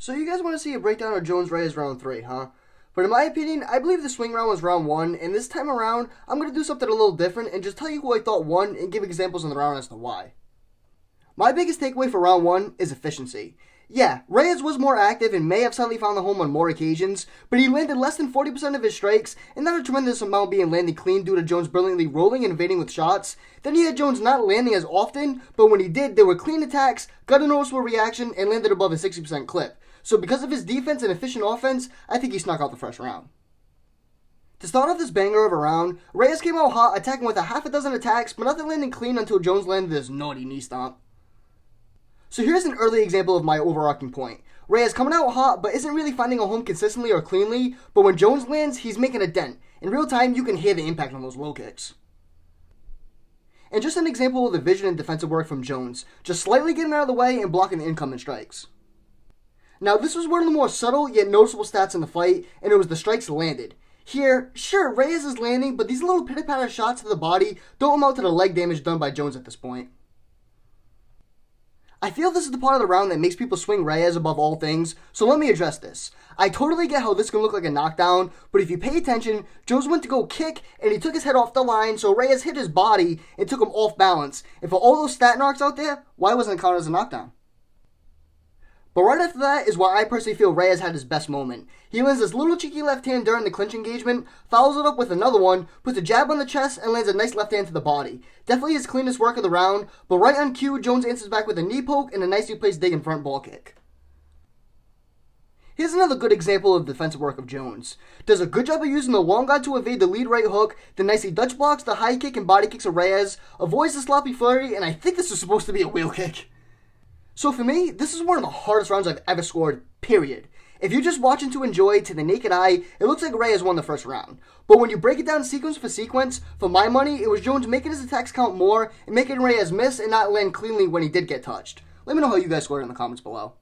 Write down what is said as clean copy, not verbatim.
So you guys want to see a breakdown of Jones-Reyes round 3, huh? But in my opinion, I believe the swing round was round 1, and this time around, I'm going to do something a little different and just tell you who I thought won and give examples in the round as to why. My biggest takeaway for round 1 is efficiency. Yeah, Reyes was more active and may have suddenly found the home on more occasions, but he landed less than 40% of his strikes, and not a tremendous amount being landed clean due to Jones brilliantly rolling and evading with shots. Then you had Jones not landing as often, but when he did, they were clean attacks, got a noticeable reaction, and landed above a 60% clip. So because of his defense and efficient offense, I think he snuck out the first round. To start off this banger of a round, Reyes came out hot, attacking with a half a dozen attacks, but nothing landing clean until Jones landed this naughty knee stomp. So here's an early example of my overarching point. Reyes coming out hot, but isn't really finding a home consistently or cleanly, but when Jones lands, he's making a dent. In real time, you can hear the impact on those low kicks. And just an example of the vision and defensive work from Jones, just slightly getting out of the way and blocking the incoming strikes. Now, this was one of the more subtle yet noticeable stats in the fight, and it was the strikes landed. Here, sure, Reyes is landing, but these little pitter-patter shots to the body don't amount to the leg damage done by Jones at this point. I feel this is the part of the round that makes people swing Reyes above all things, so let me address this. I totally get how this can look like a knockdown, but if you pay attention, Jones went to go kick, and he took his head off the line, so Reyes hit his body and took him off balance. And for all those stat knocks out there, why wasn't it counted as a knockdown? But right after that is why I personally feel Reyes had his best moment. He lands this little cheeky left hand during the clinch engagement, follows it up with another one, puts a jab on the chest, and lands a nice left hand to the body. Definitely his cleanest work of the round, but right on cue, Jones answers back with a knee poke and a nicely placed dig and front ball kick. Here's another good example of defensive work of Jones. Does a good job of using the long guard to evade the lead right hook, then nicely Dutch blocks the high kick and body kicks of Reyes, avoids the sloppy flurry, and I think this is supposed to be a wheel kick. So for me, this is one of the hardest rounds I've ever scored, period. If you're just watching to enjoy, to the naked eye, it looks like Reyes won the first round. But when you break it down sequence for sequence, for my money, it was Jones making his attacks count more and making Reyes miss and not land cleanly when he did get touched. Let me know how you guys scored in the comments below.